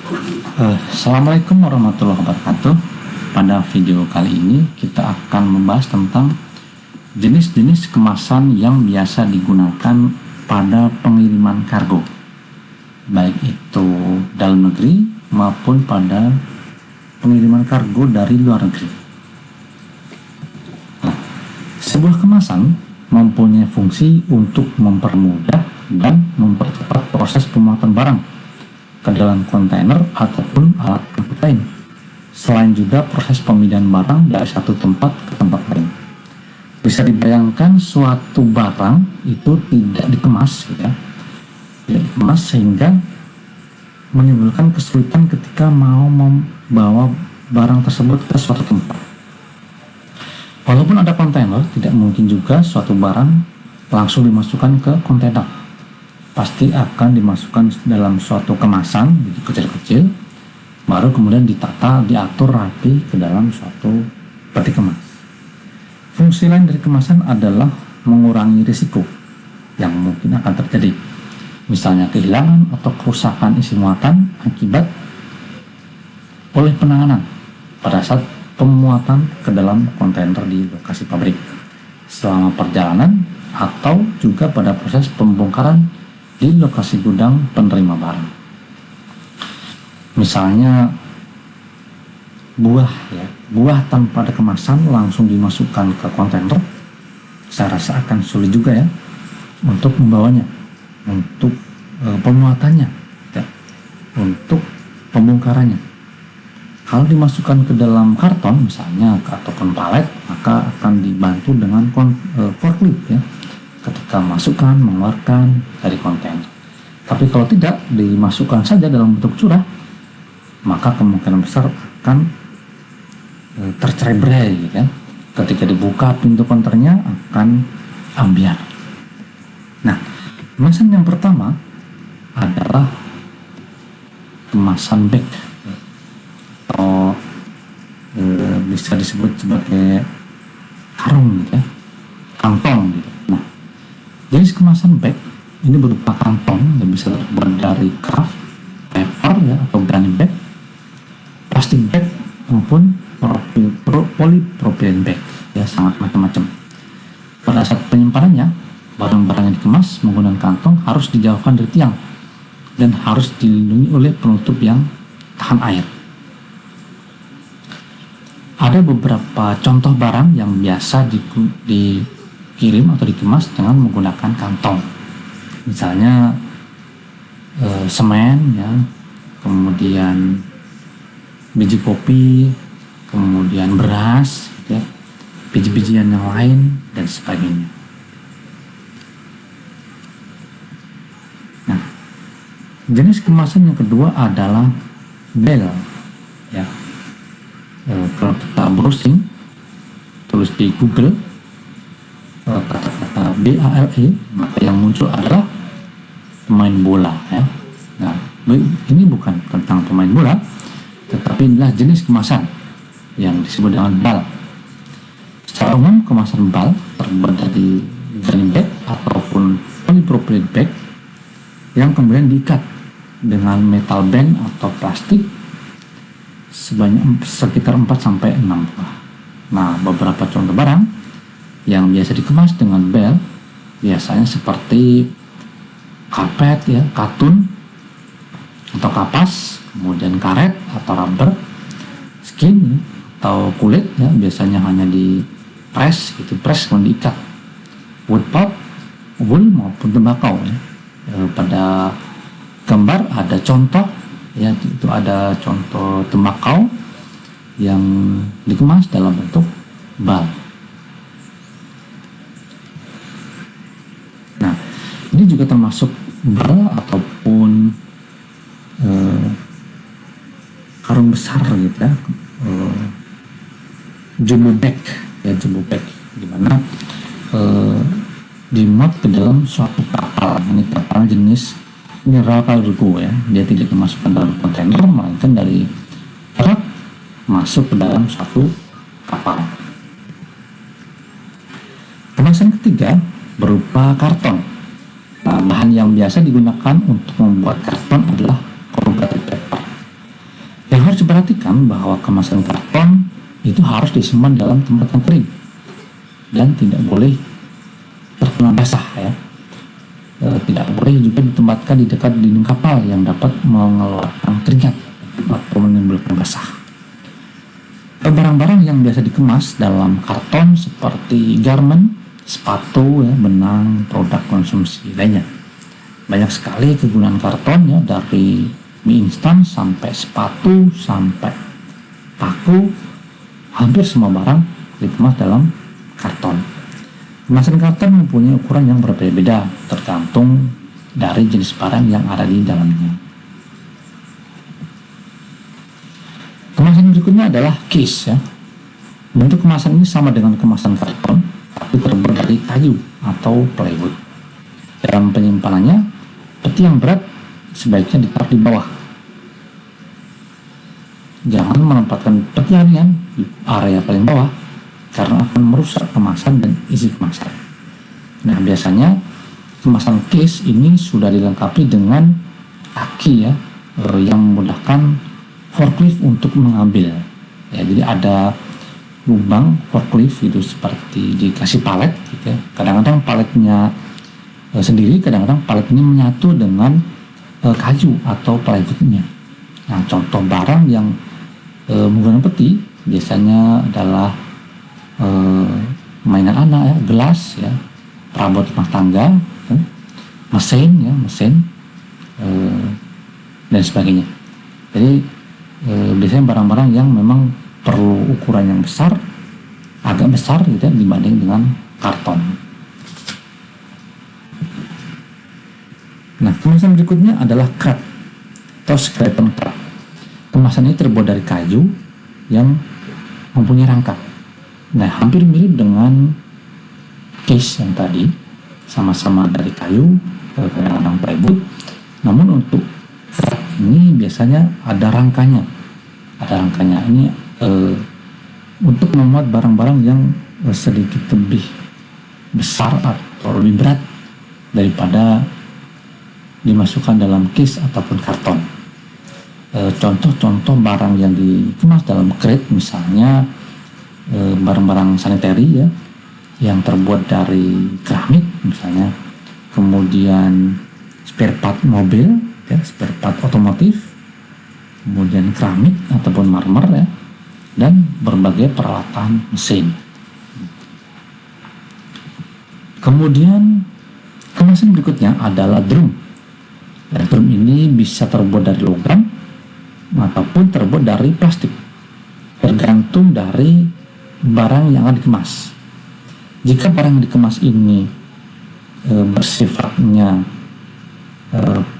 Assalamualaikum warahmatullahi wabarakatuh. Pada video kali ini kita akan membahas tentang jenis-jenis kemasan yang biasa digunakan pada pengiriman kargo, baik itu dalam negeri maupun pada pengiriman kargo dari luar negeri. Sebuah kemasan mempunyai fungsi untuk mempermudah dan mempercepat proses pemuatan barang ke dalam kontainer ataupun alat angkut lain. Selain juga proses pemindahan barang dari satu tempat ke tempat lain. Bisa dibayangkan suatu barang itu tidak dikemas, tidak dikemas sehingga menimbulkan kesulitan ketika mau membawa barang tersebut ke suatu tempat. Walaupun ada kontainer, tidak mungkin juga suatu barang langsung dimasukkan ke kontainer. Pasti akan dimasukkan dalam suatu kemasan kecil-kecil, baru kemudian ditata, diatur rapi ke dalam suatu peti kemas. Fungsi lain dari kemasan adalah mengurangi risiko yang mungkin akan terjadi, misalnya kehilangan atau kerusakan isi muatan akibat oleh penanganan pada saat pemuatan ke dalam kontainer di lokasi pabrik, selama perjalanan, atau juga pada proses pembongkaran di lokasi gudang penerima barang. Misalnya buah tanpa ada kemasan langsung dimasukkan ke kontainer, saya rasa akan sulit juga ya untuk membawanya, untuk pemuatannya, untuk pembongkarannya. Kalau dimasukkan ke dalam karton misalnya ataupun palet, maka akan dibantu dengan forklift ya, ketika masukkan, mengeluarkan dari kontainer. Tapi kalau tidak dimasukkan saja dalam bentuk curah, maka kemungkinan besar akan tercerai-berai gitu ya. Ketika dibuka pintu kontainernya akan ambiar. Nah, kemasan yang pertama adalah kemasan bag atau bisa disebut sebagai karung gitu ya, kantong gitu. Nah, jenis kemasan bag ini berupa kantong yang bisa terbuat dari kraft, paper ya, atau gunny bag, plastik bag maupun polypropylene bag ya, sangat macam-macam. Pada saat penyimpanannya, barang-barang yang dikemas menggunakan kantong harus dijauhkan dari tiang dan harus dilindungi oleh penutup yang tahan air. Ada beberapa contoh barang yang biasa dikirim atau dikemas dengan menggunakan kantong. Misalnya semen ya, kemudian biji kopi, kemudian beras ya, biji-bijian yang lain dan sebagainya. Nah, jenis kemasan yang kedua adalah bale ya. Kalau kita browsing, tulis di Google kata-kata BALE, maka yang muncul adalah pemain bola ya. Nah, ini bukan tentang pemain bola, tetapi inilah jenis kemasan yang disebut dengan bal. Secara umum kemasan bal terbuat dari gunny bag ataupun polypropylene bag yang kemudian diikat dengan metal band atau plastik sekitar 4-6 buah. Nah, beberapa contoh barang yang biasa dikemas dengan bel biasanya seperti karpet ya, katun atau kapas, kemudian karet atau rubber, skin atau kulit ya, biasanya hanya di press kemudian diikat, wood pulp, wool maupun tembakau ya. Pada gambar ada contoh ya, itu ada contoh tembakau yang dikemas dalam bentuk bal. Nah, ini juga termasuk bal ataupun karung besar gitu ya, jumbo bag ya, jumbo bag, dimana dimuat ke dalam suatu kapal. Ini kapal jenis mineral kargo ya, dia tidak dimasukkan dalam kontainer melainkan dari truk masuk ke dalam satu kapal. Kemasan ketiga berupa karton. Nah, bahan yang biasa digunakan untuk membuat karton adalah corrugated paper diperhatikan bahwa kemasan karton itu harus disimpan dalam tempat yang kering dan tidak boleh terkena basah ya. Tidak boleh juga ditempatkan di dekat dinding kapal yang dapat mengeluarkan keringat atau menimbulkan basah. Barang-barang yang biasa dikemas dalam karton seperti garment, sepatu, ya, benang, produk konsumsi lainnya. Banyak sekali kegunaan karton ya, dari mie instan sampai sepatu sampai paku, hampir semua barang dikemas dalam karton. Kemasan karton mempunyai ukuran yang berbeda-beda tergantung dari jenis barang yang ada di dalamnya. Kemasan berikutnya adalah case ya. Bentuk kemasan ini sama dengan kemasan karton, tapi terbuat dari kayu atau plywood. Dalam penyimpanannya, peti yang berat sebaiknya ditaruh di bawah. Jangan menempatkan peti yang ringan di area paling bawah, karena akan merusak kemasan dan isi kemasan. Nah, biasanya kemasan case ini sudah dilengkapi dengan kaki ya, yang memudahkan forklift untuk mengambil. Ya, jadi ada lubang forklift itu seperti dikasih palet gitu ya. Kadang-kadang paletnya sendiri, kadang-kadang palet ini menyatu dengan kayu atau plywoodnya. Nah, contoh barang yang menggunakan peti biasanya adalah mainan anak ya, gelas ya, perabot rumah tangga, mesin dan sebagainya. Jadi biasanya barang-barang yang memang perlu ukuran yang besar, agak besar gitu ya, dibanding dengan karton. Nah, kemasan berikutnya adalah crate atau skeleton crate. Kemasan ini terbuat dari kayu yang mempunyai rangka. Nah, hampir mirip dengan case yang tadi, sama-sama dari kayu, kadang-kadang plywood. Namun untuk ini biasanya ada rangkanya. Ini untuk memuat barang-barang yang sedikit lebih besar atau lebih berat daripada dimasukkan dalam case ataupun karton. Contoh-contoh barang yang dikemas dalam crate misalnya barang-barang sanitary ya, yang terbuat dari keramik misalnya, kemudian spare part mobil ya, spare part otomotif, kemudian keramik ataupun marmer ya, dan berbagai peralatan mesin. Kemudian kemasan berikutnya adalah drum. Dan drum ini bisa terbuat dari logam ataupun terbuat dari plastik, tergantung dari barang yang akan dikemas. Jika barang yang dikemas ini bersifatnya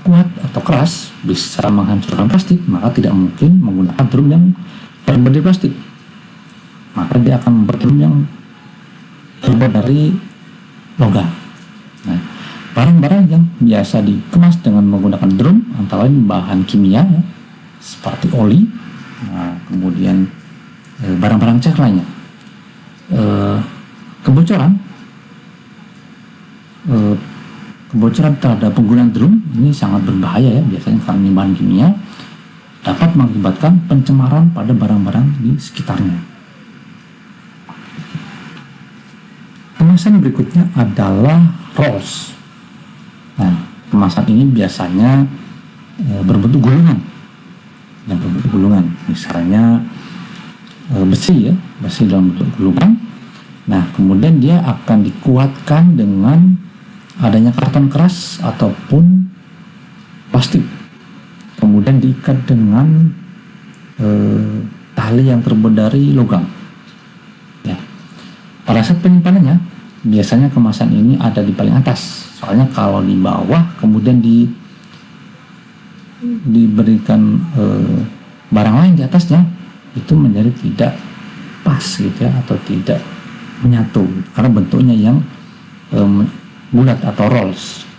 kuat atau keras, bisa menghancurkan plastik, maka tidak mungkin menggunakan drum yang terbuat dari plastik. Maka dia akan membuat drum yang terbuat dari logam. Nah, barang-barang yang biasa dikemas dengan menggunakan drum antara lain bahan kimia ya, seperti oli, kemudian barang-barang cair lainnya. Kebocoran terhadap penggunaan drum ini sangat berbahaya ya, biasanya karena ini bahan kimia, dapat mengakibatkan pencemaran pada barang-barang di sekitarnya. Kemasan berikutnya adalah rolls. Nah, kemasan ini biasanya berbentuk gulungan. Misalnya besi dalam bentuk gulungan. Nah, kemudian dia akan dikuatkan dengan adanya karton keras ataupun plastik. Kemudian diikat dengan tali yang terbuat dari logam. Ya. Pada saat penyimpanannya, biasanya kemasan ini ada di paling atas. Soalnya kalau di bawah kemudian diberikan barang lain di atasnya, itu menjadi tidak pas gitu ya, atau tidak menyatu karena bentuknya yang bulat atau rolls.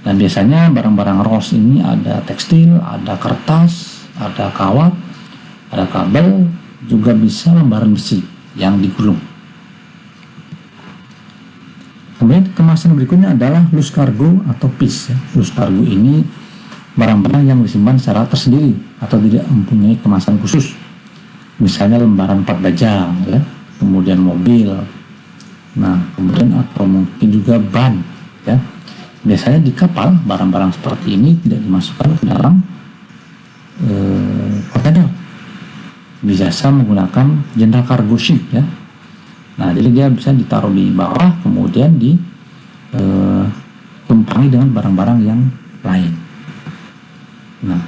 Dan biasanya barang-barang rolls ini ada tekstil, ada kertas, ada kawat, ada kabel, juga bisa lembaran besi yang digulung. Kemudian kemasan berikutnya adalah loose cargo atau piece ya. Loose cargo ini barang-barang yang disimpan secara tersendiri atau tidak mempunyai kemasan khusus, misalnya lembaran plat baja, ya, kemudian mobil, nah kemudian atau mungkin juga ban, ya. Biasanya di kapal barang-barang seperti ini tidak dimasukkan ke dalam kontainer, biasa menggunakan general cargo ship, ya. Nah, jadi dia bisa ditaruh di bawah, kemudian ditumpangi dengan barang-barang yang lain. Nah,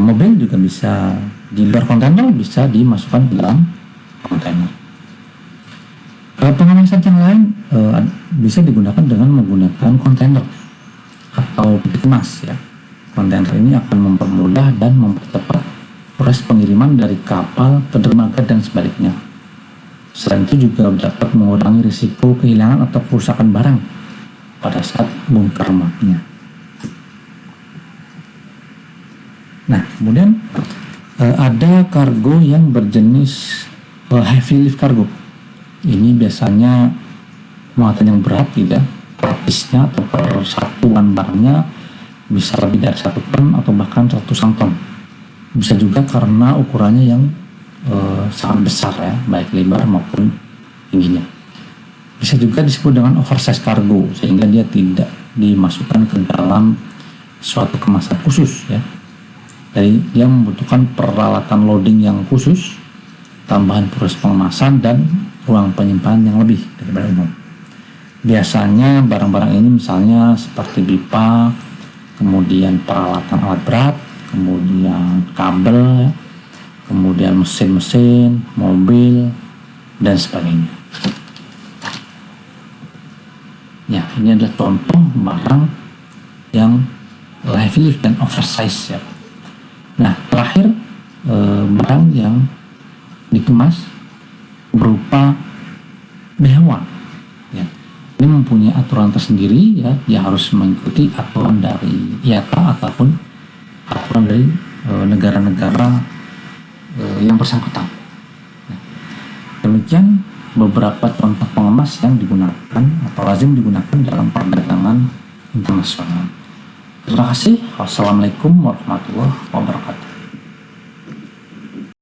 mobil juga bisa di luar kontainer, bisa dimasukkan ke dalam kontainer. Pengemasan yang lain bisa digunakan dengan menggunakan kontainer atau peti kemas, ya. Kontainer ini akan mempermudah dan mempercepat proses pengiriman dari kapal ke dermaga dan sebaliknya. Selain itu juga dapat mengurangi risiko kehilangan atau kerusakan barang pada saat bongkar muatnya. Nah, kemudian ada kargo yang berjenis heavy lift cargo. Ini biasanya muatan yang berat, tidak praktisnya atau persatuan barangnya bisa lebih dari 1 ton atau bahkan ratusan ton. Bisa juga karena ukurannya yang sangat besar, ya, baik lebar maupun tingginya. Bisa juga disebut dengan oversize cargo, sehingga dia tidak dimasukkan ke dalam suatu kemasan khusus, ya. Jadi dia membutuhkan peralatan loading yang khusus, tambahan proses pengemasan dan ruang penyimpanan yang lebih daripada umum. Biasanya barang-barang ini misalnya seperti pipa, kemudian peralatan alat berat, kemudian kabel, ya, kemudian mesin-mesin, mobil, dan sebagainya. Ya, ini adalah contoh barang yang heavy lift dan oversize, ya. Nah, terakhir barang yang dikemas berupa behwa, ya. Ini mempunyai aturan tersendiri, ya. Dia harus mengikuti aturan dari IATA ataupun aturan dari negara-negara yang bersangkutan. Nah, demikian beberapa contoh pengemas yang digunakan atau lazim digunakan dalam perdagangan internasional. Terima kasih. Wassalamualaikum warahmatullahi wabarakatuh.